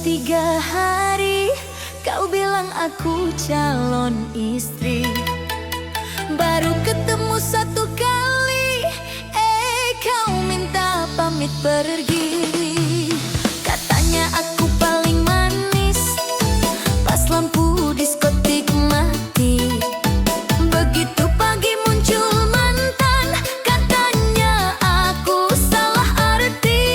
3 hari kau bilang aku calon istri. Baru ketemu 1 kali, kau minta pamit pergi. Katanya aku paling manis pas lampu diskotik mati. Begitu pagi muncul mantan, katanya aku salah arti.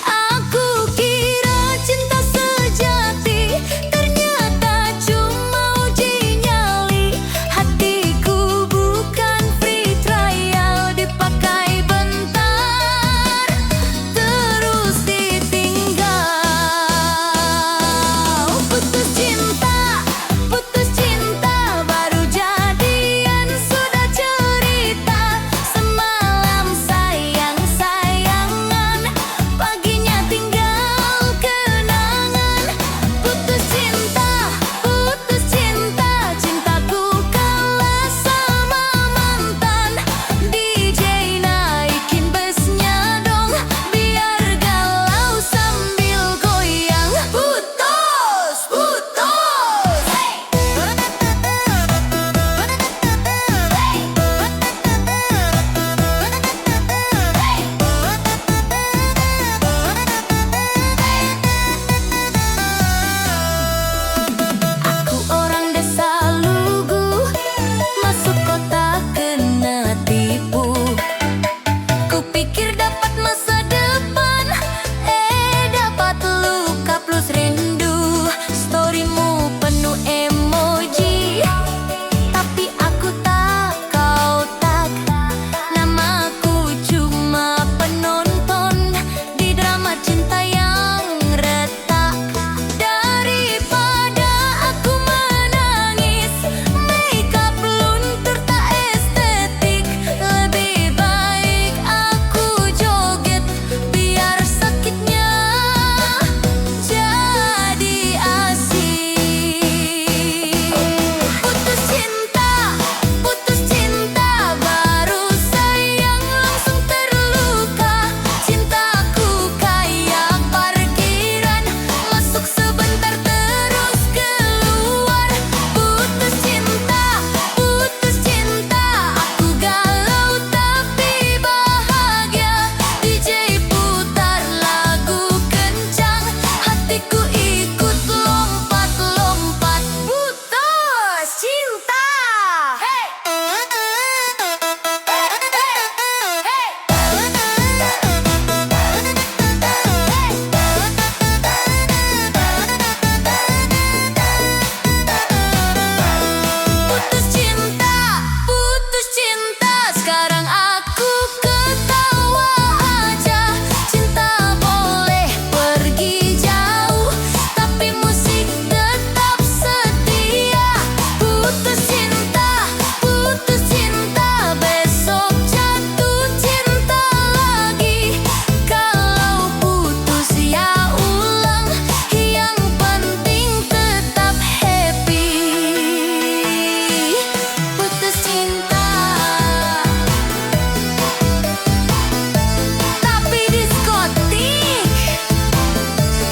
Aku kira cinta sejati, ternyata cuma uji nyali. Hatiku bukan free trial, dipakai bentar terus ditinggal. Putus cinta baru jadian sudah cerita. Semalam sayang-sayangan, paginya tinggal kenangan. Putus cinta, cintaku kalah sama mantan. DJ naikin bassnya dong, biar galau sambil goyang. Putus, aku orang desa Lugu, masuk kota kena tipu. Kupikir dapat masa depan, dapat luka plus rindu. Storymu penuh emoji, tapi aku tak, kau tak. Namaku cuma penonton di drama cinta yang retak. Daripada aku menangis, makeup luntur tak estetik. Lebih baik aku joget, biar sakitnya jadi asik. Putus cinta, baru sayang langsung terluka. Cintaku kayak parkiran, masuk sebentar terus keluar. Putus cinta, aku galau tapi bahagia. DJ putar lagu kencang, hatiku ikut lompat-lompat. Putus cinta. Putus cinta, sekarang aku ketawa aja. Cinta boleh pergi jauh, tapi musik tetap setia. Putus cinta, besok jatuh cinta lagi. Kalau putus ya ulang, yang penting tetap happy. Putus cinta, tapi diskotik,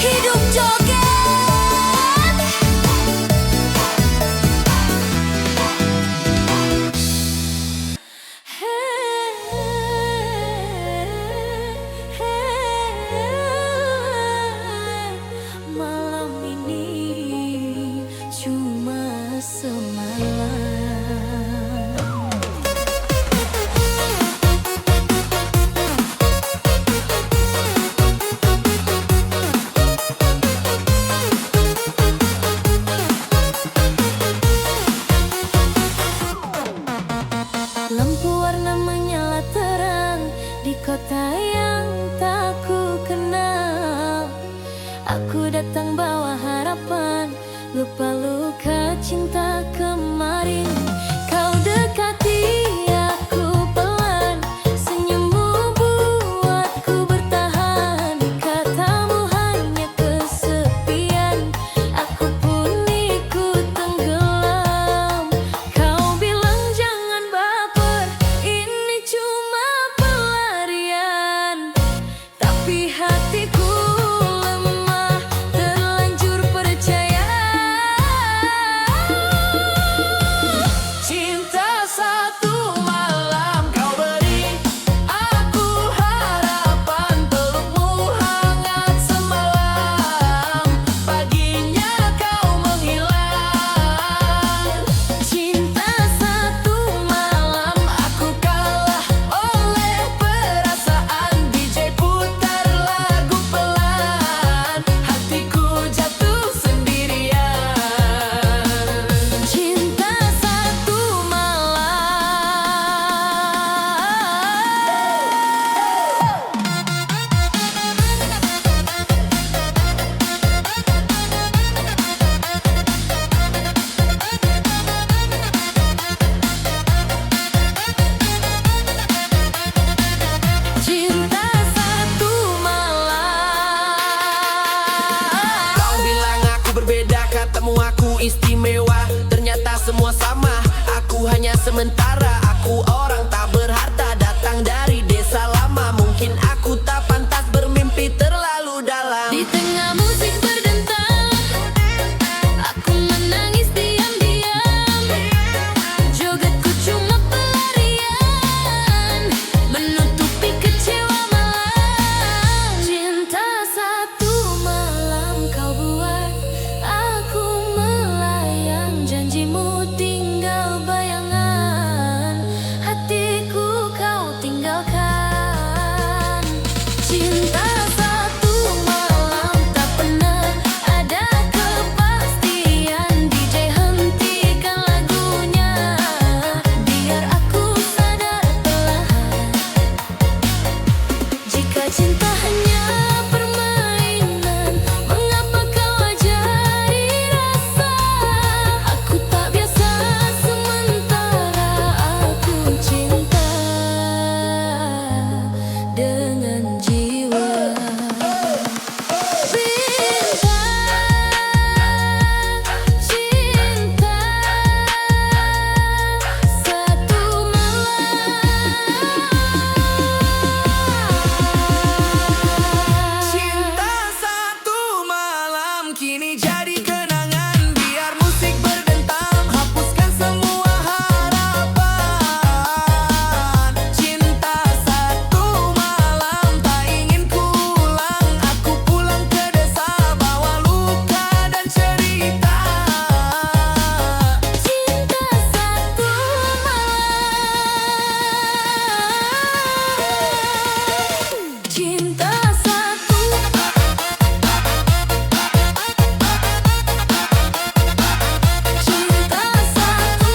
hidup joget. Malam ini cuma semalam. Lampu warna menyala terang di kota yang tak ku kenal. Aku datang bawa harapan, lupa luka cinta kemarin. Kau dekati aku pelan, senyummu buatku bertahan. Katamu hanya kesepian, aku pun ikut tenggelam. Kau bilang jangan baper, ini cuma pelarian. Cinta satu malam tak pernah ada kepastian. DJ hentikan lagunya, biar aku sadar perlahan. Jika cinta hanya permainan, mengapa kau ajari rasa? Aku tak biasa, sementara aku cinta dengan jiwa. Cinta, cinta satu malam. Cinta satu malam kini jadi kenangan. Biar musik berdentang, hapuskan semua harapan. Cinta satu malam tak ingin kuulang. Aku pulang ke desa bawa luka dan cerita. Cinta satu malam. Cinta satu. Cinta satu.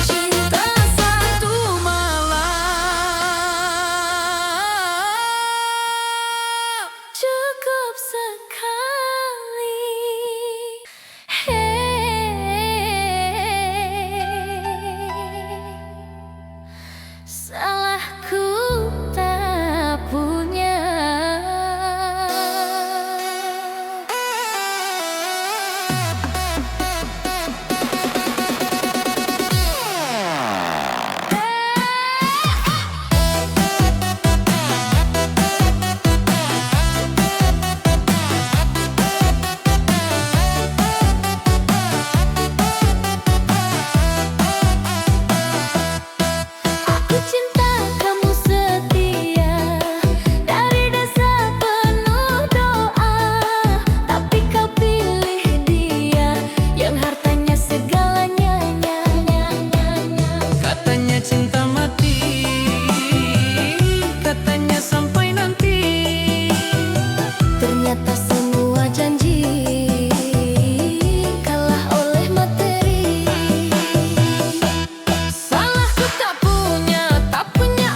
Cinta satu malam. Cukup sekali. Salahku tak punya. Aku cinta kamu setia, dari desa penuh doa. Tapi kau pilih dia, yang hartanya segalanya. Katanya cinta mati, katanya sampai nanti. Ternyata semua janji kalah oleh materi. Salahku tak punya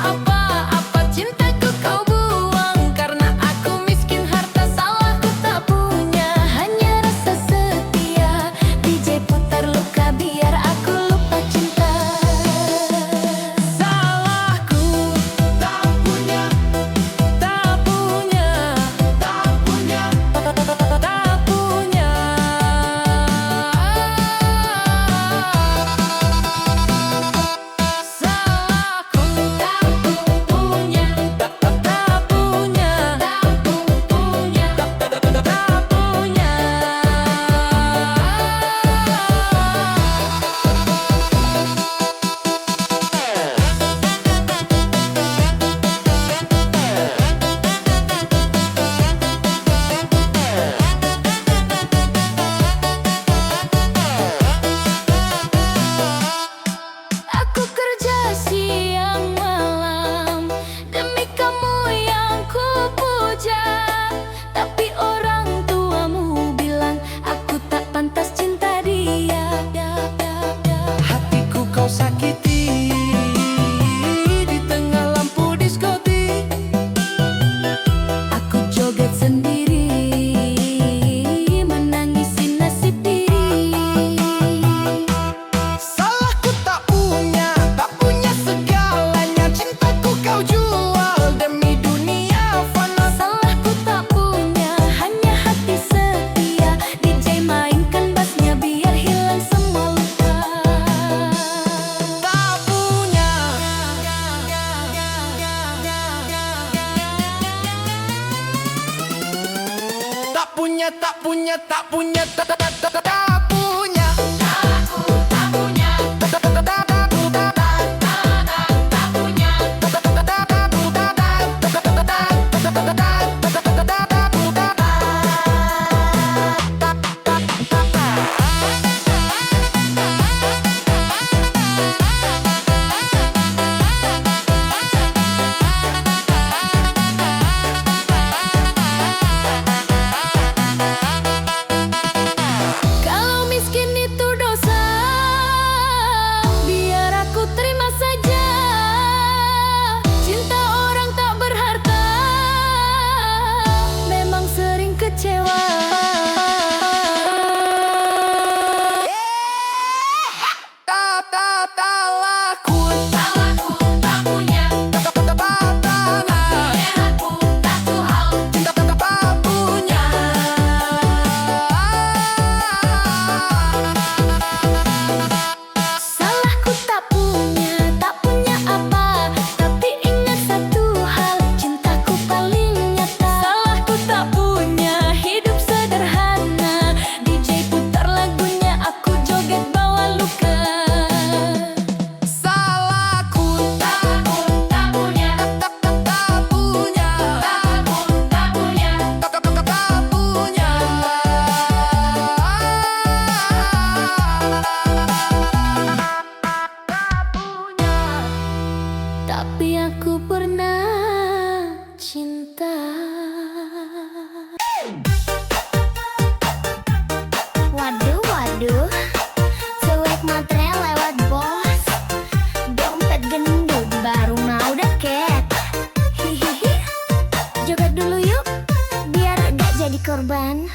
apa-apa. Cintaku kau buang karena aku miskin harta. Salahku tak punya hanya rasa setia. DJ putar luka biar aku lupa cinta. Salahku tak punya, tak punya, tak punya, tak punya. Salahku tak punya, tak punya, tak punya. Aku kerja siang malam demi kamu yang ku puja. Tapi orang tuamu bilang aku tak pantas cinta dia. Hatiku kau sakiti di tengah lampu diskotik. Aku joget sendiri, menangisi nasib diri. Salahku tak punya segalanya. Cintaku kau jual demi dunia fana. Salahku tak punya hanya hati setia. DJ mainkan bassnya biar hilang semua luka. Tak punya, tak punya, tak punya, tak punya, tak punya. Aku tak punya, tak punya. Talahku tak punya tanah, Leherku tak tuhal cinta tak punya. Salahku tak punya apa. Tapi ingat satu hal, cintaku paling nyata. Salahku tak punya hidup sederhana. DJ putar lagunya, aku joget bawa luka. Salahku Tak punya tak punya, tak punya tak punya. Tapi aku pernah cinta. Waduh, cuek matre lewat bos. Dompet gendut baru mau deket. Hihihi, joget dulu yuk, biar gak jadi korban.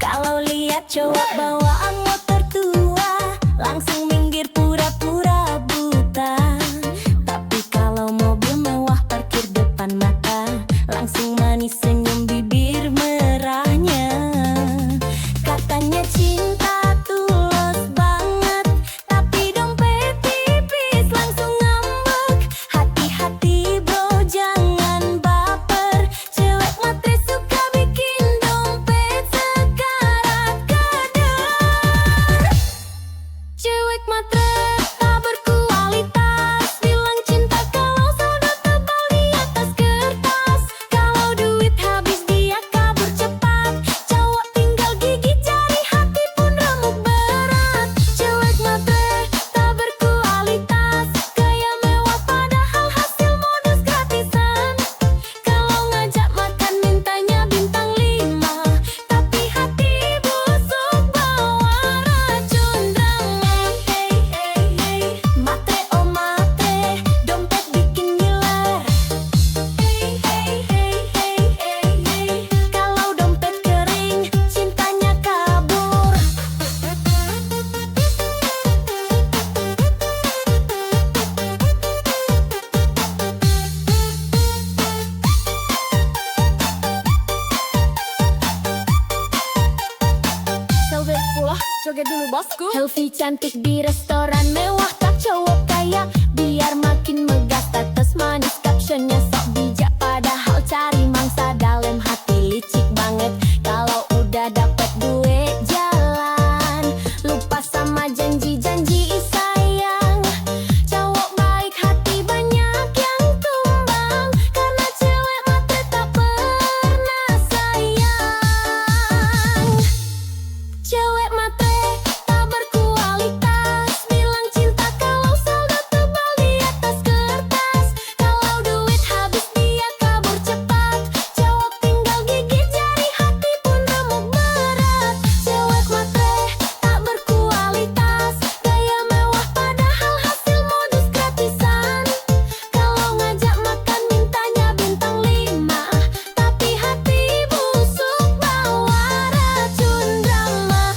Kalau lihat cowok bawaan motor tua, langsung minggir pura-pura buta. Tapi kalau mobil mewah parkir depan mata, langsung manis senyum bibir merahnya. Katanya cinta tulus banget, tapi dompet tipis langsung ngambek. Hati-hati bro, jangan baper. Cewek matre suka bikin dompet sekarat kadar. Cewek matre tak berkualitas, bilang cinta kalau saldo tebal di atas kertas. Kalau duit habis dia kabur cepat, cowok tinggal gigit jari, hati pun remuk berat. Cewek matre tak berkualitas, gaya mewah padahal hasil modus gratisan. Kalau ngajak makan mintanya bintang 5, tapi hati busuk bawa racun drama. Hey hey hey, matre oh matre, dompet bikin ngiler. Hey hey hey hey hey hey, kalau dompet kering cintanya kabur. Joget pula, joget dulu bosku. Helvi cantik di restoran mewah, tak cowok kaya biar makin megah. Status manis, captionnya sok bijak, padahal cari mangsa dalam hati licik banget. Kalau udah dapet duit jalan, lupa sama janji-janji sayang. Cowok baik hati banyak yang tumbang, karena cewek matre tak pernah sayang. Cewek matre tak berkualitas, bilang cinta kalau saldo tebal di atas kertas. Kalau duit habis dia kabur cepat, cowok tinggal gigit jari, hati pun remuk berat. Cewek matre tak berkualitas, gaya mewah padahal hasil modus gratisan. Kalau ngajak makan mintanya bintang 5, tapi hati busuk bawa racun drama.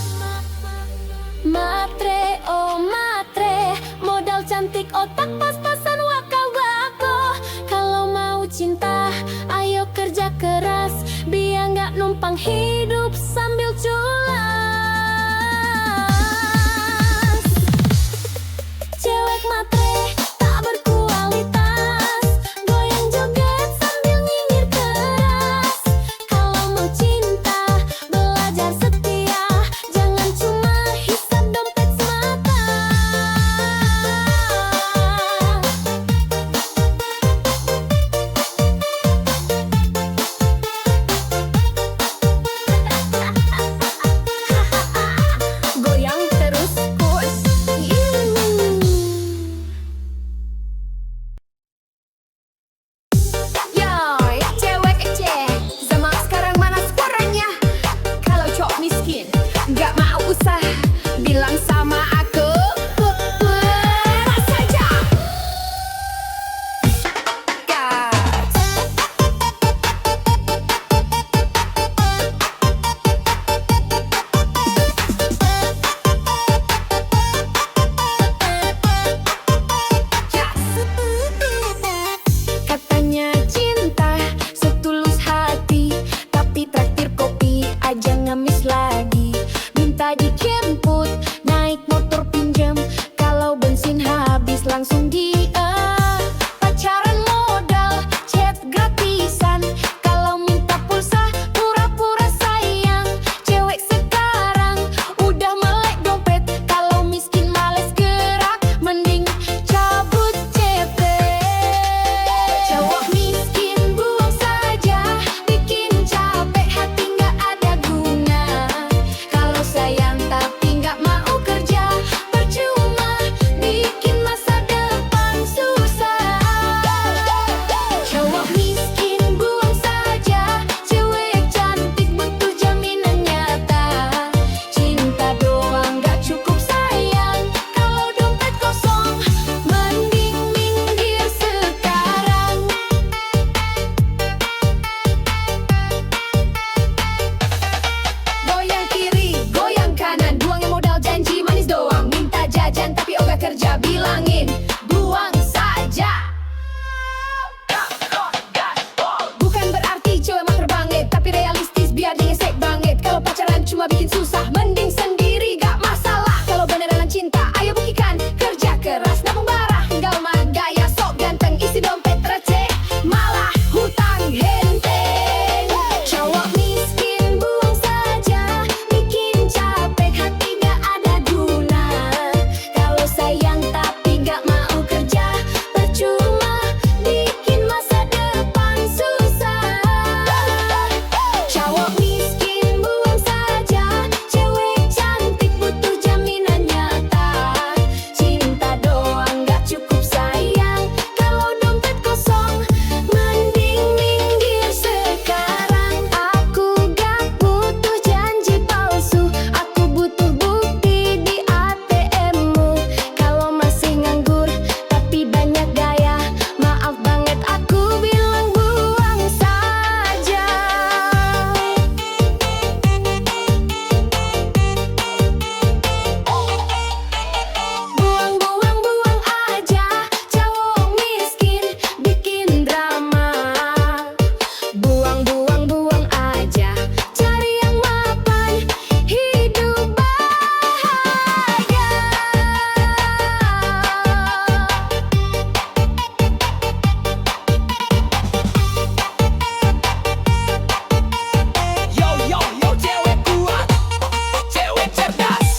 Matre oh matre, modal cantik otak pas-pasan wakal bako. Kalau mau cinta ayo kerja keras, biar nggak numpang hidup sambil culas. Cewek matre tak berkualitas, goyang joget sambil nyinyir keras. Kalau mau cinta belajar setia, jangan cuma hisap dompet semata. langsung dia. Pacaran modal, chat gratisan. Kalau minta pulsa, pura-pura sayang. Cewek sekarang udah melek dompet. Kalau miskin males gerak, mending cabut CP. Cowok miskin buang saja, bikin capek hati nggak ada guna. Kalau sayang tapi nggak mau kerja, percuma bikin masa depan susah. Cowok miskin buang saja, cewek cantik butuh jaminan nyata. Cinta doang nggak cukup sayang, kalau dompet kosong mending minggir sekarang. Goyang kiri, goyang kanan, buangin modal janji manis doang. Minta jajan tapi ogah kerja, bilangin buang saja. Bukan berarti cewek mah terbangit, tapi realistis biar digesek banget. Kalau pacaran cuma bikin susah, mending sendiri gak masalah. Kalau beneran cinta, ayo buktikan. Kerja keras, nabung barah, galman, gaya sok ganteng, isi dompet receh, malah hutang henteng. Cowok miskin buang saja, bikin capek hati gak ada guna. Kalau sayang tapi gak mau kerja, percuma bikin masa depan susah. Cowok miskin buang saja, cewek cantik butuh jaminan nyata. Cinta doang gak cukup sayang, kalau dompet kosong mending minggir sekarang. Aku gak butuh janji palsu, aku butuh bukti di ATM-mu. Kalau masih nganggur tapi banyak gaya, maaf banget aku bilang buang saja. Buang, buang, buang aja, cowok miskin bikin drama. Buang, buang, buang aja, cari yang mapan, hidup bahagia. Yo yo yo, cewek kuat, cewek cerdas.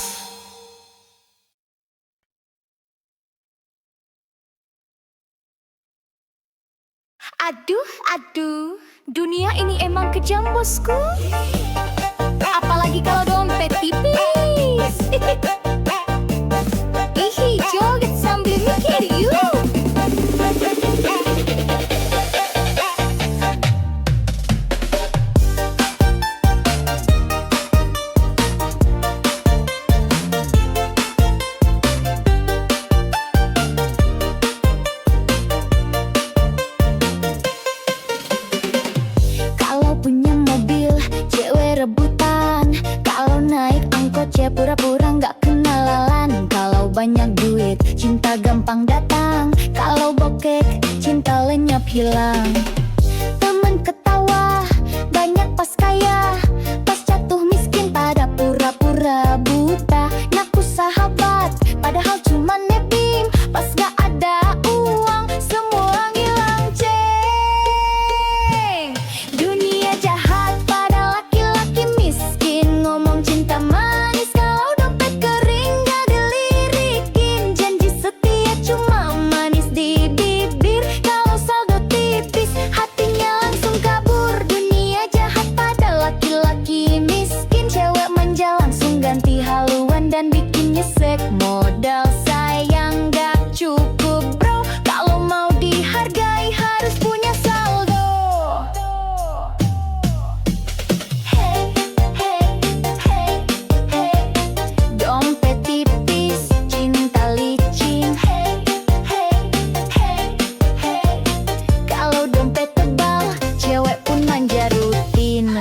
Aduh, aduh, dunia ini emang kejam bosku. Apalagi kalau dompet tipis. Ihi, joget sambil mikir yuk. Kalau punya mobil, cewek rebutan. Kalau naik angkot, cewek pura-pura nggak kenalan. Kalau banyak duit, cinta gampang datang. Kalau bokek, cinta lenyap hilang. Temen ketawa, banyak pas kaya. Pas jatuh miskin, pada pura-pura buta. Ngaku sahabat, padahal cuma nebim. Pas gak ada uang, semua ngilang ceng. Dunia jahat pada laki-laki miskin. Ngomong cinta manis, kalau dompet kering gak dilirikin. Janji setia cuma manis di bibir. Kalau saldo tipis, hatinya langsung kabur. Dunia jahat pada laki-laki miskin. Cewek manja langsung ganti haluan dan bikin nyesek. Modal sayang gak cukup bro, kalau mau dihargai harus punya saldo. Hey, hey, hey, hey, dompet tipis, cinta licin. Hey, hey, hey, hey, kalau dompet tebal, cewek pun manja rutin.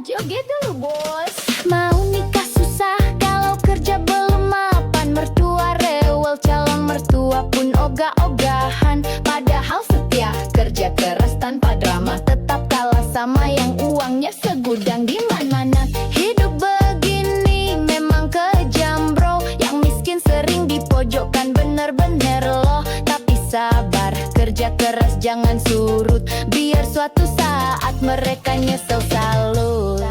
Joget dulu bos. Mau nikah susah, kalau kerja belum mapan. Mertua rewel, calon mertua pun ogah-ogahan. Padahal setia, kerja keras tanpa drama. Tetap kalah sama yang uangnya segudang di mana-mana. Hidup begini memang kejam bro. Yang miskin sering dipojokkan, bener-bener jangan surut, biar suatu saat mereka nyesel salut.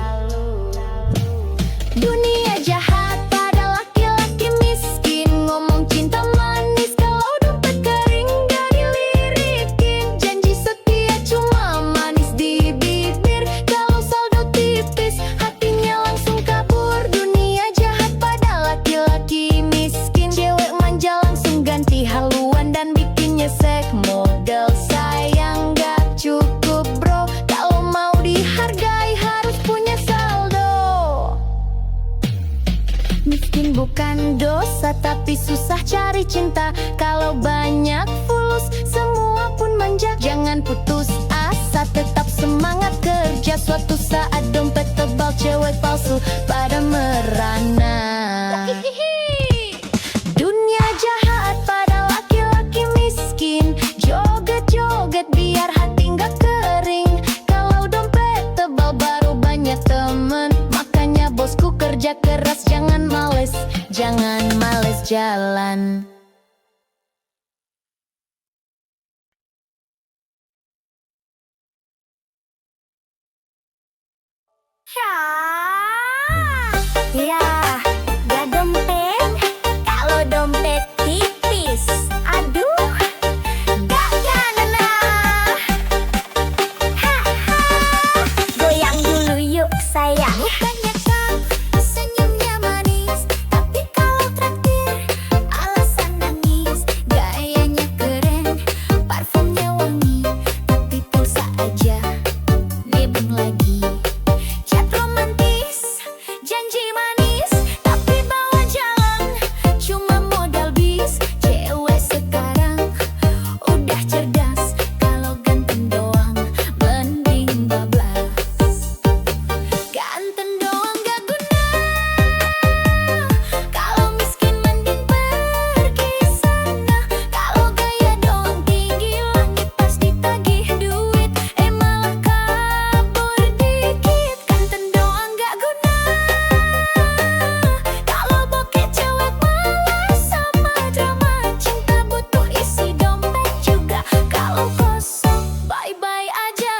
Dunia jahat pada laki-laki miskin, ngomong cinta manis kalau dompet kering gak dilirikin. Janji setia cuma manis di bibir, kalau saldo tipis hatinya langsung kabur. Dunia jahat pada laki-laki miskin, cewek manja langsung ganti haluan dan bikin nyesek. Modal sayang gak cukup bro, kalau mau dihargai harus punya saldo. Miskin bukan dosa, tapi susah cari cinta. Kalau banyak fulus, semua pun manja. Jangan putus asa, tetap semangat kerja. Suatu saat dompet tebal, cewek palsu pada merana. Dunia jahat pada laki-laki miskin, joget-joget biar hati nggak kering. Kalau dompet tebal baru banyak temen, makanya bosku kerja keras, jangan males jalan. Ya, gak dompet, kalau dompet tipis, aduh, gak kena. Goyang dulu yuk sayang. Bukannya kau senyumnya manis, tapi kalau traktir alasan nangis. Gayanya keren, parfumnya wangi, tapi pulsa aja nebeng lagi. Chat romantis, janji manis, tapi bawa jalan cuma modal bis. Cewek sekarang udah cerdas, kalau ganteng doang mending bablas. Ganteng doang gak guna, kalau miskin mending pergi sana. Kalau gaya doang tinggi langit, pas ditagih duit malah kabur dikit. Ganteng doang gak guna, kalau bokeh cewek malas sama drama. Cinta butuh isi dompet juga, kalau kosong bye-bye aja.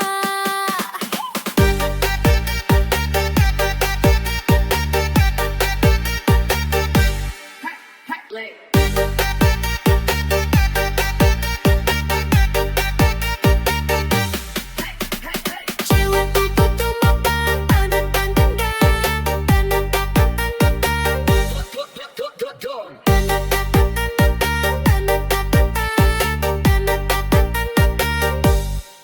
Cewekku butuh makan,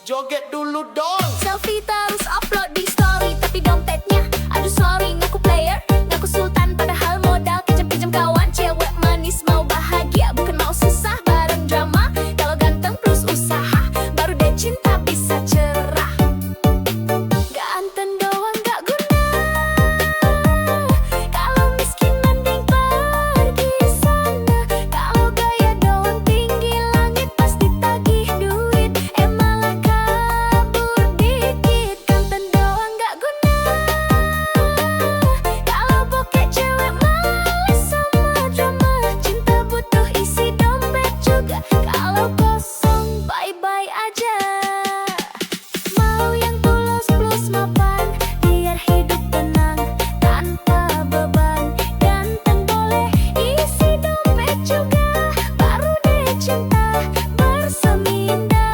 Joget dulu dong. selfie terus upload di story, tapi dompetnya aduh sorry. Ngaku player, ngaku sultan, padahal modal kejam-kejam kawan. Cewek manis mau bahagia, bukan mau susah bareng drama. Kalau ganteng plus usaha, baru deh cinta bisa cerah. Ganteng doang gak guna, kalau miskin mending pergi sana. Kalau gaya doang tinggi langit, pas ditagih duit malah kabur dikit. Ganteng doang gak guna, kalau bokeh cewek malas sama drama. Cinta butuh isi dompet juga, kalau kosong bye-bye aja. Mau yang tulus plus mapan, biar hidup tenang tanpa beban. Ganteng boleh isi dompet juga, baru deh cinta bersemi-indah.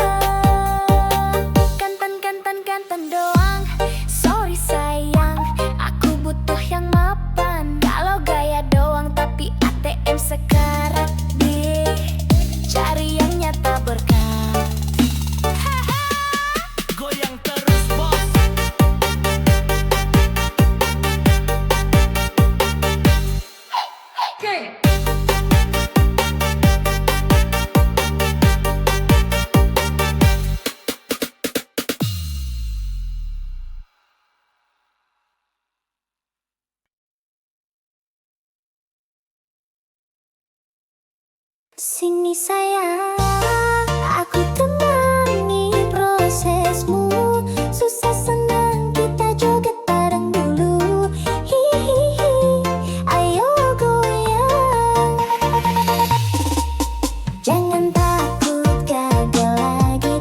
Ganteng doang, sorry sayang, aku butuh yang mapan. Kalau gaya doang tapi ATM sekarat deh, cari yang nyata berkah. Goyang terus bos. Sini sayang, aku temani prosesmu. Susah senang kita joget bareng dulu. Hihihi, ayo goyang. Jangan takut gagal lagi,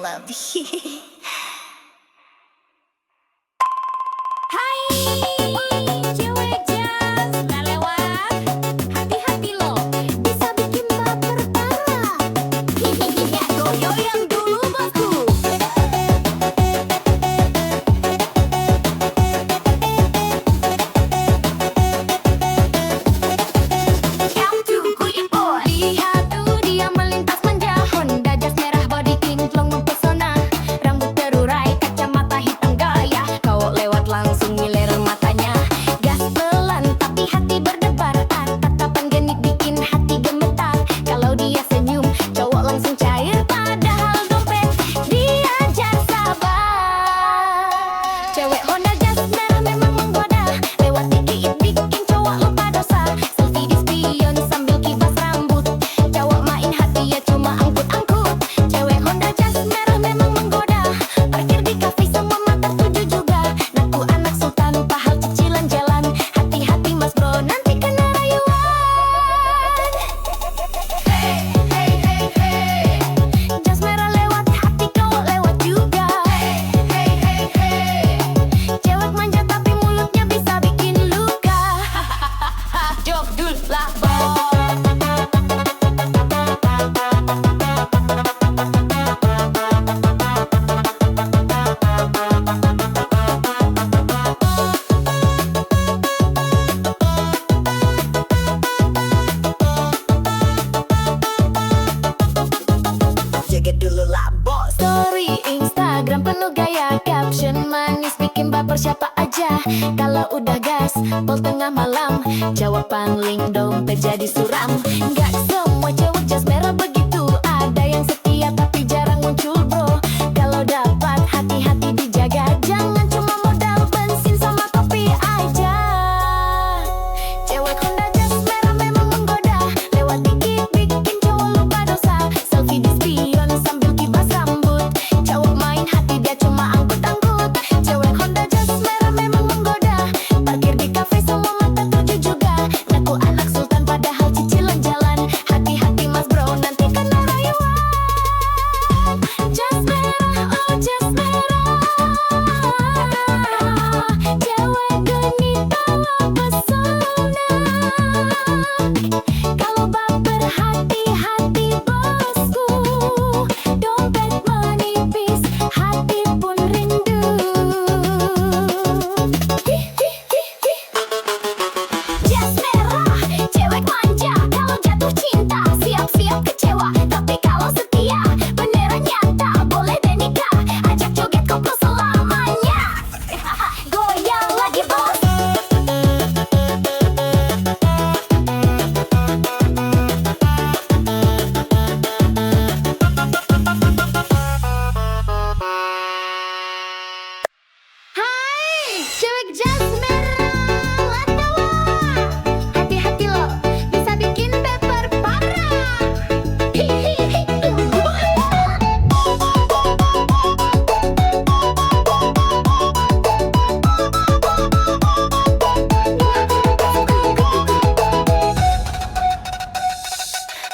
love. Hai, cewek jazz, udah lewat. Hati-hati lo, bisa bikin baper parah. Goyang dulu bosku. Lihat tuh dia melintas manja, Honda Jazz merah body kinclong mempesona, rambut terurai, kacamata hitam gaya, kau lewat langsung ngiler matanya. Gas pelan tapi hati berdebar, tatapan genit bikin hati gemetar. Kalau dia senyum, cowok langsung cair, padahal dompet diajar sabar. Cewek Honda Jazz merah memang menggoda, lewat dikit bikin cowok lupa dosa. Selfie di spion sambil kibas rambut, cowok main hati ya cuma angkut-angkut. Cewek Honda Jazz merah memang menggoda, parkir di kafe semua mata tuju juga. Naku anak sultan pahal cicilan jalan, hati-hati mas bro nanti kena rayuan. Hey, hey, hey, hey, Jazz merah lewat hati cowok lewat juga. Hey, hey, hey, hey, cewek manja tapi mulutnya bisa bikin luka. Jok dul lah bos. Jaga dulu lah bos. Story Instagram penuh gaya, caption manis bikin baper siapa aja. Kalau udah gas, pol tengah malam, jawaban link dompet jadi suram. Gak semua cewek Jazz merah begitu, ada yang setia tapi jarang muncul bro. Kalau dapat hati-hati dijaga, jangan cuma modal bensin sama kopi aja. Cewek Honda Jazz merah memang menggoda, lewat dikit bikin cowok lupa dosa. Selfie di spion sambil kibas rambut, cowok main hati dia cuma angkut-angkut. Cewek Honda Jazz merah memang menggoda, parkir di kafe semua mata tuju juga. Naku anak sultan padahal cicilan jalan, hati-hati mas bro nanti kena rayuan. Jazz merah, oh Jazz merah, cewek genit bawa pesona. Kalau baper hati-hati bosku, dompet menipis, hati pun rindu. Jazz merah, cewek manja, kalau jatuh cinta siap-siap kecewa, tapi kalau setia beneran nyata, boleh deh nikah, ajak joget koplo selamanya. Goyang lagi bos. Hai, cewek Jazz merah, latawa. Hati-hati lo, bisa bikin baper parah.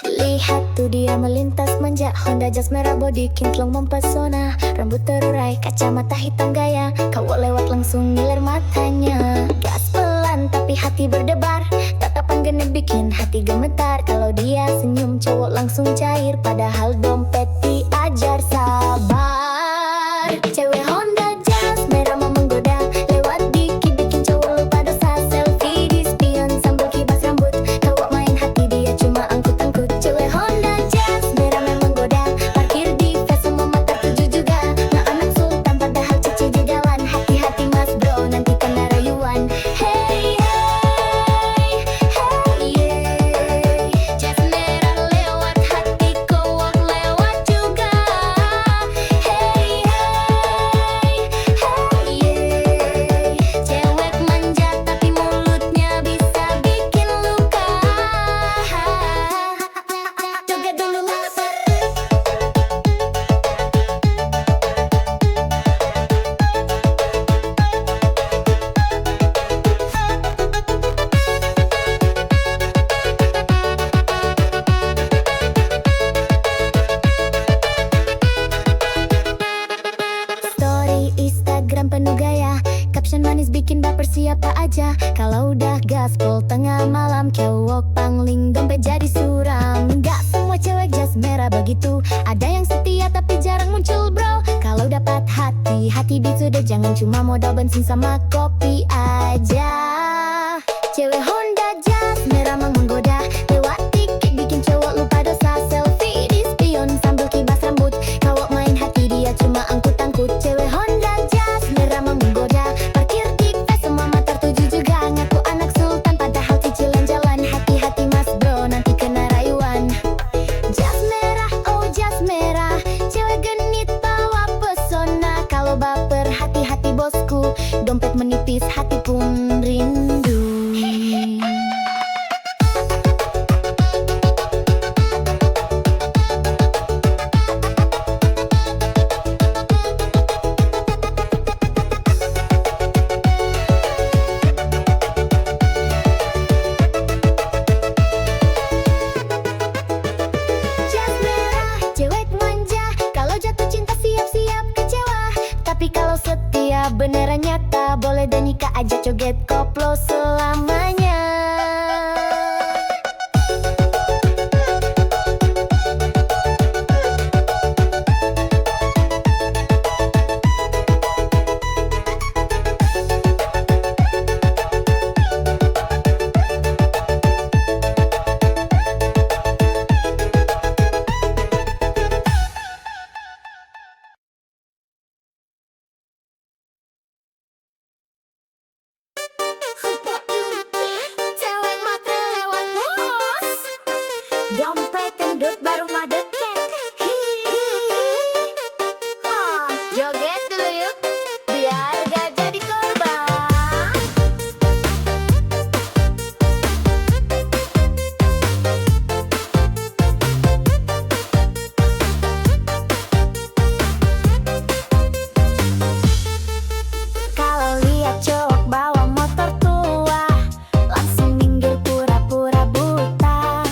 Lihat tuh dia melintas manja, Honda Jazz merah body kinclong mempesona, rambut terurai, kacamata hitam gaya, kau lewat langsung ngiler matanya. Gas pelan tapi hati berdebar, tatapan genit bikin hati gemetar. Kalau dia senyum cowok langsung cair, padahal dompet diajar sabar. Cewek Honda Jazz merah mau menggoda, lewat dikit bikin cowok lupa dosa. Selfie di spion sambil kibas rambut, cowok main hati dia cuma angkut-angkut. Cewek Honda Jazz merah memang goda, parkir di fest semua mata tuju juga. Nah anak sultan padahal cici di jalan, hati-hati mas bro nanti kena rayuan. Hey hey hey yeah, Jazz merah lewat hati cowok lewat juga. siapa aja. Kalau udah gaspol tengah malam, cowok pangling dompet jadi suram. Gak semua cewek jas merah begitu, ada yang setia tapi jarang muncul bro. Kalau dapat hati, hati sudah jangan cuma modal bensin sama kopi aja. Cewek Honda jas merah menggoda, lewat tiket bikin cowok lupa dosa. Selfie di spion sambil kibas rambut, kalau main hati dia cuma angkut-angkut. Cewek Honda jas merah menggoda, parkir di pes semua mata tertuju juga. Ngaku anak sultan padahal cicilan jalan. Hati-hati mas bro nanti kena rayuan. Jas merah, oh jas merah, cewek genit bawa pesona. Kalau baper hati-hati bosku, dompet menipis hati pun rindu. Jas merah, cewek manja, kalau jatuh cinta siap-siap kecewa. Tapi kalau setia beneran nyata, boleh dan nikah aja joget koplo selamanya. Cewek matre lewat bos, dompet gendut baru madeket. Joget dulu yuk, biar gak jadi korban. Kalau lihat cowok bawa motor tua, langsung minggir pura-pura buta.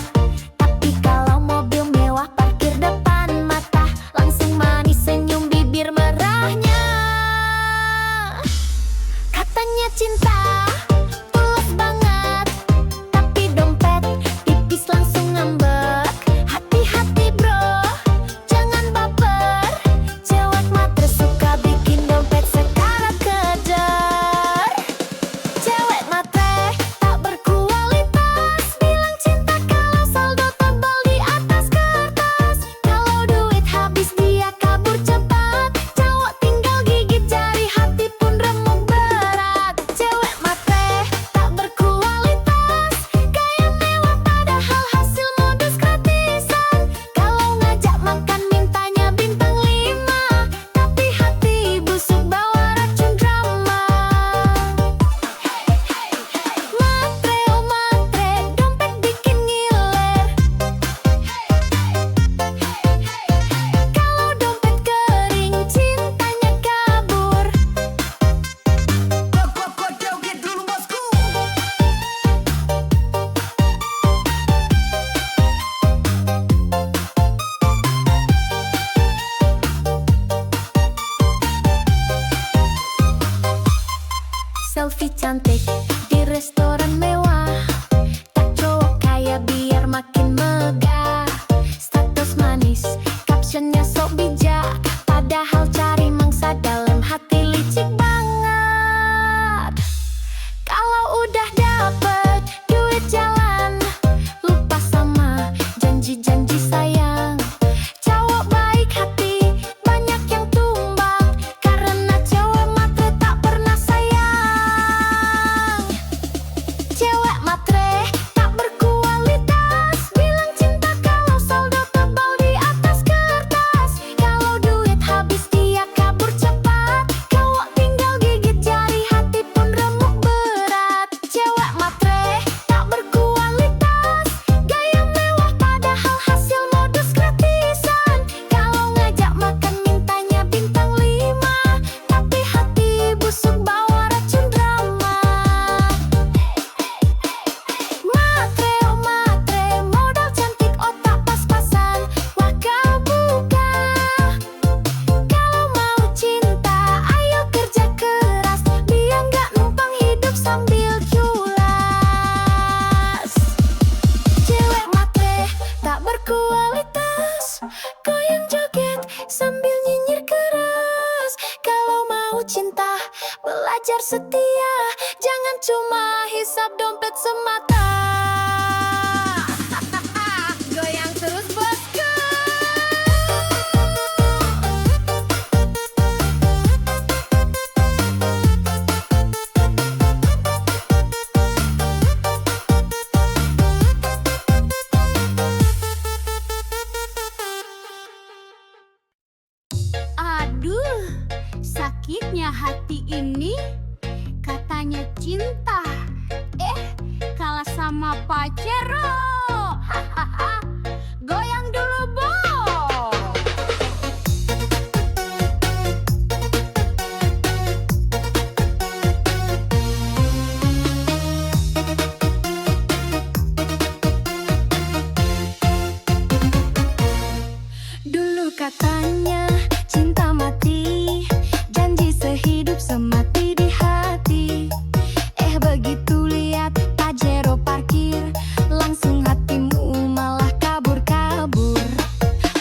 Tapi kalau mobil mewah parkir depan mata, langsung manis senyum bibir merahnya. Katanya cinta tulus banget, tapi dompet tipis langsung ngambek. Hati-hati bro, jangan baper, cewek matre suka bikin dompet sekarat kejar. Cewek matre tak berkualitas, bilang cinta kalau saldo tebal di atas kertas. Kalau duit habis dia kabur cepat, cowok tinggal gigit jari hati pun remuk berat. Cewek matre tak berkualitas, gaya mewah padahal hasil modus gratisan. Kalau ngajak makan mintanya bintang 5, tapi hati busuk bawa racun drama. Matre oh matre, dompet bikin ngiler. Kalau dompet kering, cintanya kabur. Kok joget dulu bosku. Selfie cantik di restoran mewah, tak cowok kaya biar makin megah. Status manis, captionnya sok bijak, padahal cari mangsa dalam hati licik banget. Kalau udah dapet duit jalan, lupa sama janji-janji sayang. Cowok baik hati, banyak yang tumbang, karena cewek matre tak pernah sayang. Cewek matre tak berkualitas, bilang cinta kalau saldo tebal di atas kertas. Kalau duit habis dia Belajar setia, jangan cuma hisap dompet semata. Goyang terus bosku. Aduh, sakitnya hati ini. Katanya cinta, kalah sama Pacero. Hahaha, goyang dulu, Bo. Dulu katanya cinta mati, janji sehidup semati di hati. Begitu lihat Pajero parkir, langsung hatimu malah kabur-kabur.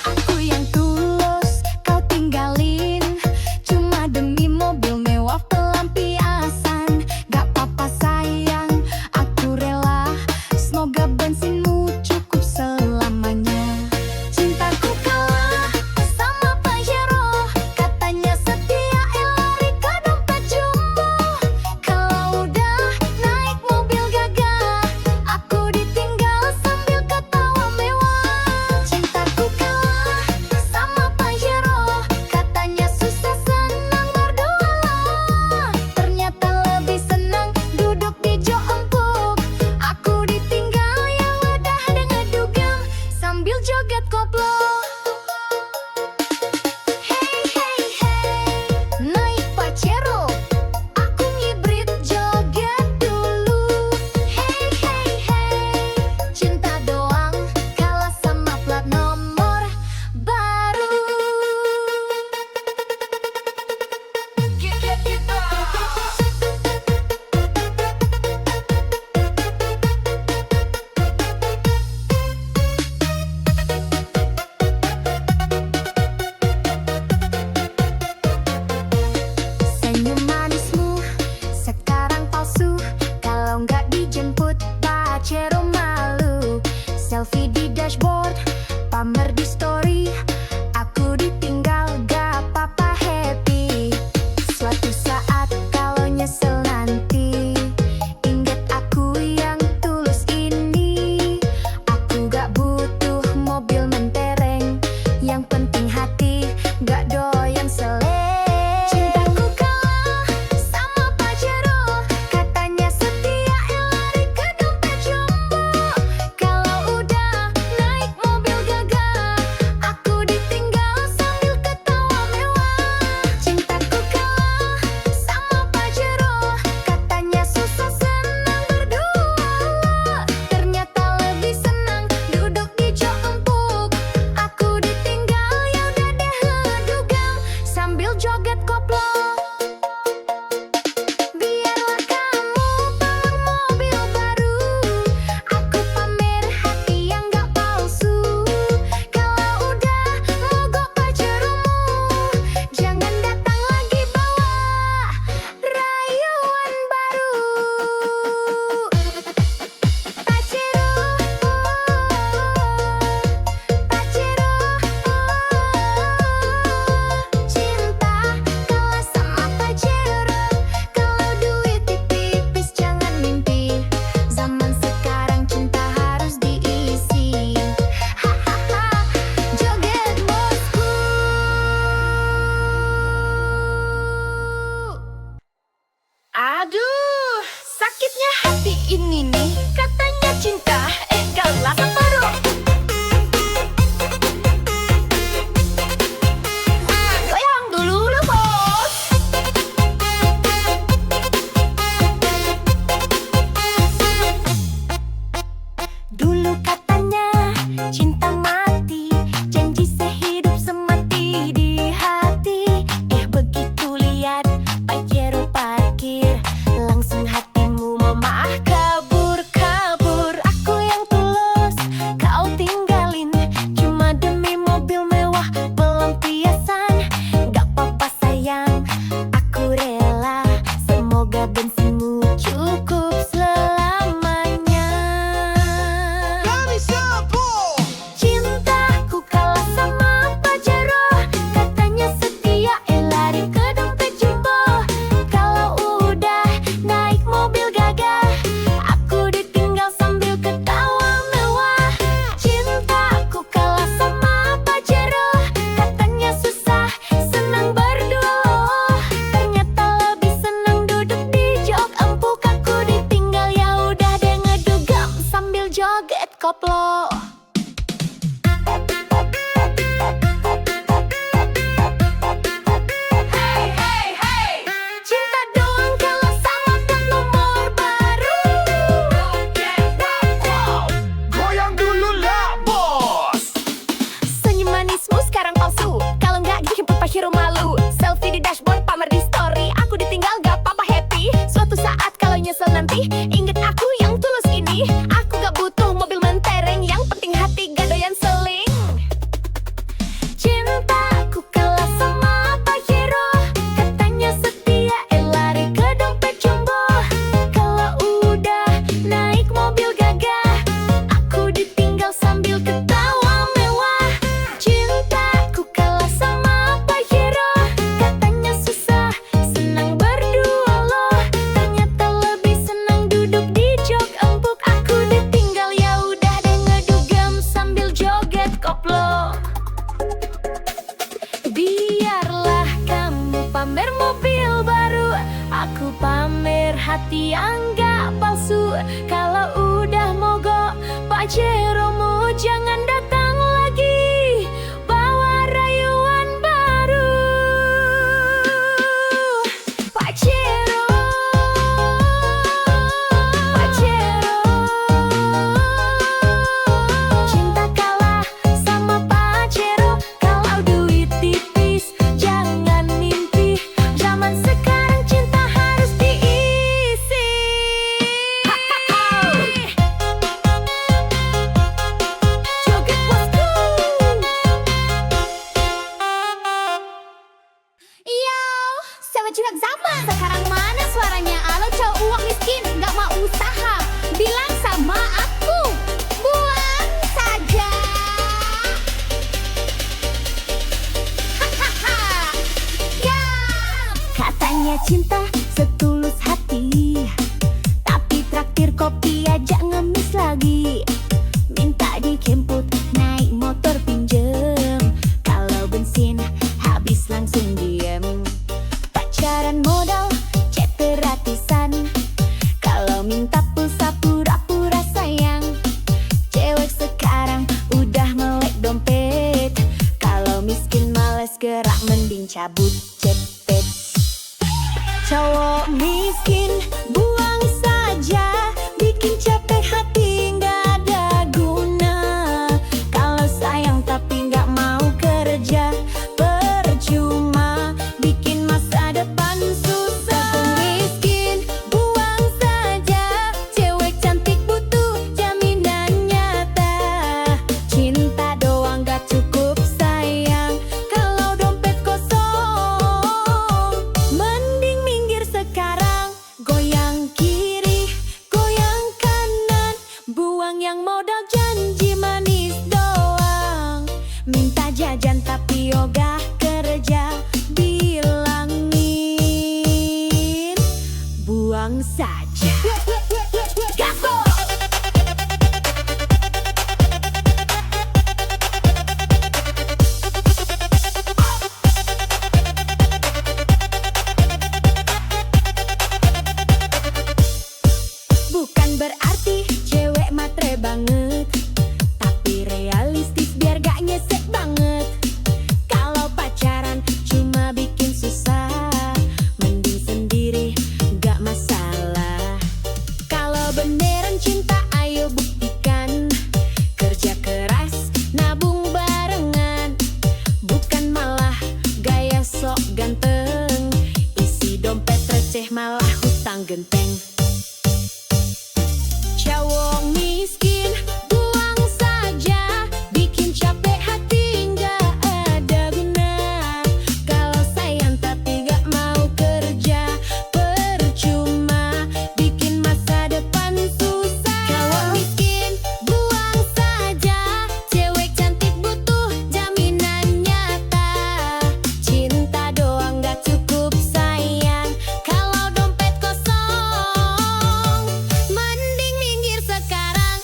Aku yang tulus kau tinggalin, cuma demi mobil mewah pelampiasan. Gak apa-apa sayang, aku rela, semoga bensinmu cukup selamanya. Cintaku kalah sama Pajero, katanya setia lari ke dompet jumbo. Kalau udah naik mobil gagah, aku ditinggal sambil ketawa mewah. Cintaku kalah sama Pajero, katanya susah senang berdua. Ternyata lebih senang duduk di jok empuk. Aku ditinggal yang udah dengan dugem sambil joget koplo. Hey hey hey, naik Pajero, aku ngibrit joget dulu. Hey hey hey, cinta doang kalah sama plat nomor baru. Senyum manismu sekarang palsu, kalau nggak dijemput Pajero malu. Selfie di dashboard, pamer di story, aku ditinggal gak apa-apa happy. Suatu saat kalau nyesel nanti, ingat aku yang tulus ini. Aku gak butuh mobil mentereng, yang penting hati gak doyan seleng. Cintaku kalah sama Pajero, katanya setia lari ke dompet jumbo. Kalau udah naik mobil gagah, aku ditinggal sambil ketawa mewah. Cintaku kalah sama Pajero, katanya susah senang berdua. Ternyata lebih senang duduk di jok empuk. Aku ditinggal ya udah deh ngedugem sambil joget koplo. Biarlah kamu bawa mobil baru, aku pamer hati yang gak palsu. Kalau udah mogok Pajeromu, jangan datang lagi bawa rayuan baru. Pajero, Pajero, cinta kalah sama Pajero. Kalau duit tipis jangan mimpi, zaman sekarang cinta harus diisi. Hahaha, joget bosku. Aduh, sakitnya hati ini nih. Katanya cinta, kalah separuh. Goyang dulu lah, bos. Dulu katanya cinta mati, janji sehidup semati di hati. Begitu lihat Pajero parkir, langsung hatimu memah kabur. Pajero malu, selfie di dashboard, pamer di story. Aku ditinggal gak apa-apa happy. Suatu saat kalau nyesel nanti, inget aku yang tulus ini. Aku gak butuh mobil mentereng, yang penting hati gak doyan seling. Cintaku kalah sama Pajero, katanya setia, lari ke dompet jumbo. Kalau udah naik mobil gagah, aku ditinggal sambil ketawa mewah. Cintaku kalah sama Pajero, katanya susah, senang berdua loh. Ternyata lebih senang duduk di jok empuk. Aku ditinggal ya udah deh ngedugem sambil joget koplo. Biarlah kamu pamer mobil baru, aku pamer hati yang gak palsu. Kalau udah mogok Pajeromu, jangan datang lagi bawa rayuan baru. Pajero, Pajero, cinta kalah sama Pajero. Kalau duit tipis jangan mimpi, zaman sekarang cinta harus diisi. Joget bosku. Yo, sama curhat zaman. Sekarang mana suaranya? Alo cowok uang miskin, gak mau usaha. Bilang sama aku, buang saja. Hahaha. Ya, katanya cinta setulus hati, tapi traktir kopi aja ngemis lagi. Minta dijemput naik motor pinjem, kalau bensin habis langsung diem. Pacaran modal chat gratisan, kalau minta pulsa pura-pura sayang. Cewek sekarang udah melek dompet, kalau miskin males gerak mending cabut cepet. Cowok miskin buang saja, bikin capek hati nggak ada guna. Kalau sayang tapi nggak mau kerja, percuma bikin masa depan susah. Miskin buang saja, cewek cantik butuh jaminan nyata. Cinta doang gak cukup sayang, kalau dompet kosong. Mending minggir sekarang, goyang kiri, goyang kanan. Buang yang modal janji manis doang. Minta jajan tapi ogah kerja, bilangin buang saja. Gaspol! Bukan berarti cewek matre banget, tapi realistis biar gak nyesek banget. Kalau pacaran cuma bikin susah, mending sendiri gak masalah. Kalau beneran cinta ayo buktikan, kerja keras nabung barengan. Bukan malah gaya sok ganteng, isi dompet receh malah hutang genteng. Cowok miskin buang saja, bikin capek hati nggak ada guna. Kalau sayang tapi nggak mau kerja, percuma bikin masa depan susah. Cowok miskin buang saja, cewek cantik butuh jaminan nyata. Cinta doang nggak cukup sayang, kalau dompet kosong. Mending minggir sekarang,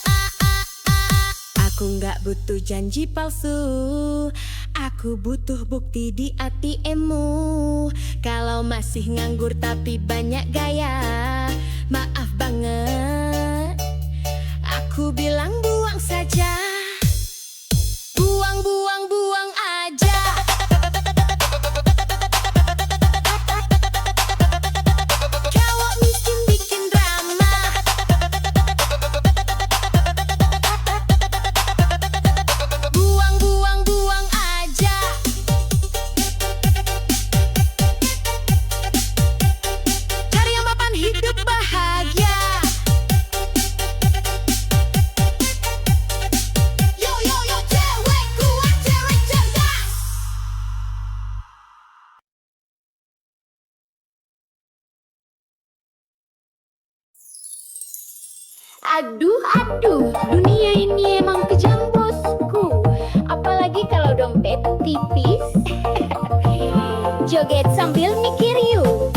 Aku nggak butuh janji palsu, aku butuh bukti di ATM-mu. Kalau masih nganggur tapi banyak gaya, maaf banget, aku bilang buang saja. Buang, buang, buang aja. Cowok miskin bikin drama, buang, buang, buang aja. Aduh, aduh, dunia ini emang kejam bosku. Apalagi kalau dompet tipis. Joget sambil mikir yuk.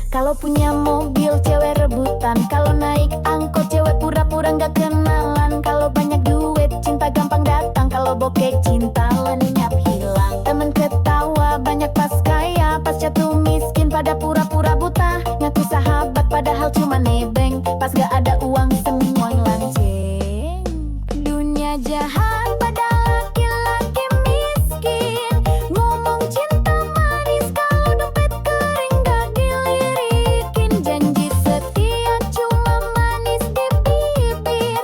Kalau punya mobil cewek rebutan, kalau naik angkot cewek pura-pura nggak kenalan. Kalau banyak duit cinta gampang datang, kalau bokeh cinta lenyap hilang. Temen ketawa banyak pas kaya, pas jatuh miskin pada pura-pura buta. Ngaku sahabat padahal cuma nebeng, pas gak ada uang semua lanceng. Dunia jahat pada laki-laki miskin, ngomong cinta manis kalau dompet kering gak dilirikin. Janji setia cuma manis di bibir,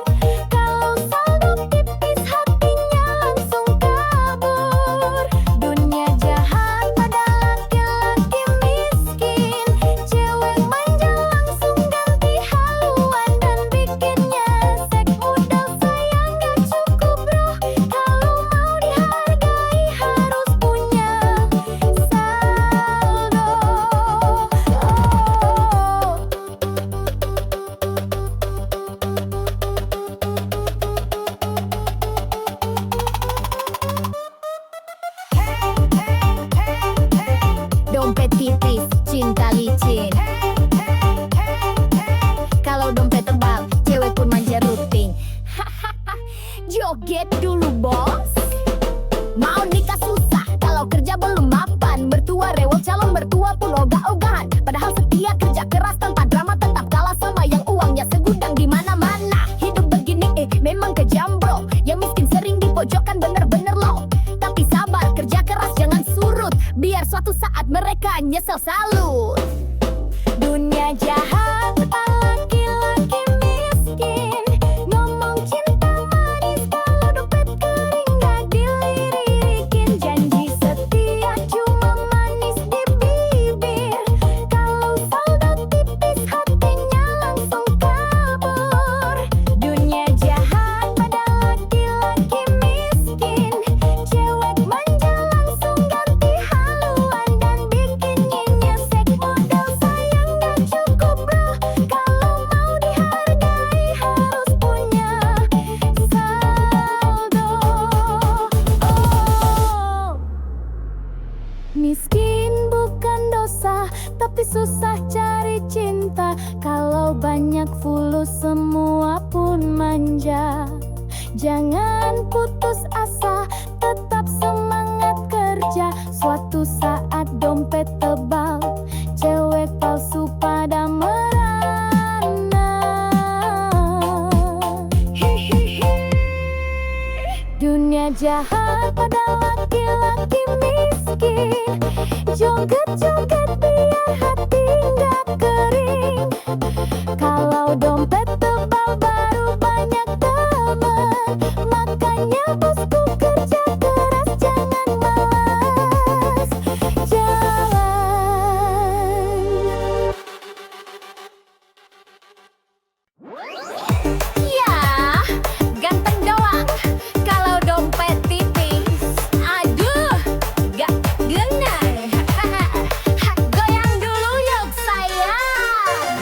kalau saldo tipis hatinya langsung kabur. Dunia jahat pada laki-laki miskin, cewek manja langsung ganti haluan dan bikinnya sek modal sayang gak cukup bro, kalau mau dihargai harus punya saldo. Dompet tipis, cinta licin. Kalau dompet tebal, cewek pun manja rutin. Joget dulu bos. Mau nikah susah, kalau kerja belum mapan. Mertua rewel, calon mertua pun ogah-ogahan. Padahal setia kerja keras tanpa drama, tetap kalah sama yang uangnya segudang di mana-mana. Hidup begini memang kejam bro, yang miskin sering dipojokkan bener-bener loh. Tapi sabar, kerja keras jangan surut, biar suatu saat mereka nyesel salut. Dunia jahat laki-laki miskin, ngomong cinta manis kalau dompet kering gak dilirikin. Janji setia cuma manis di bibir, kalau saldo tipis hatinya langsung kabur. Dunia jahat pada laki-laki miskin, cewek manja langsung ganti haluan dan bikinnya nyesek modal sayang gak cukup bro, kalau mau dihargai harus punya saldo. Miskin bukan dosa, tapi susah cari cinta. Kalau banyak fulus semua pun manja. Jangan putus asa, tetap semangat kerja. Suatu saat dompet tebal, cewek palsu pada merana. Dunia jahat pada laki-laki miskin, joget-joget biar hati nggak kering. Kalau dompet tebal baru banyak teman, makanya bosku kerja keras jangan malas jalan. Ya, ganteng doang kalau dompet tipis. Aduh, gak gena. Goyang dulu yuk sayang.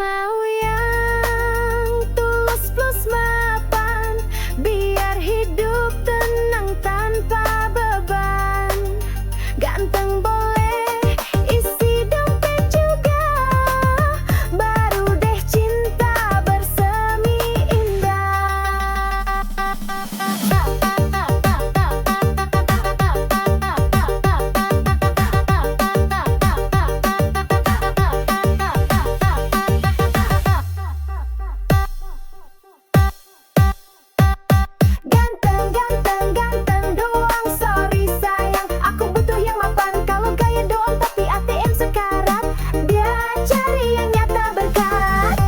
mau yang tulus plus mapan, biar hidup tenang tanpa beban. Ganteng boleh, isi dompet juga, baru deh cinta bersemi indah. Ganteng, ganteng, ganteng doang, sorry sayang, aku butuh yang mapan. Kalau gaya doang tapi ATM sekarat, dia cari yang nyata berkarat.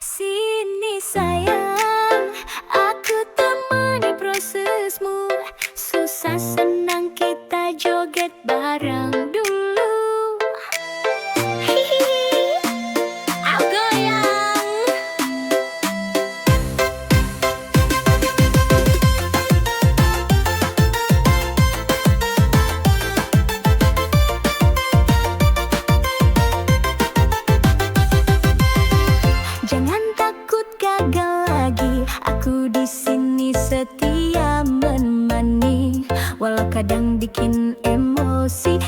Sini sayang, aku temani prosesmu. Susah senang kita joget bareng dulu. Hihi, aku goyang. Jangan takut gagal lagi, aku di sini setia menemani. Walau kadang bikin emosi,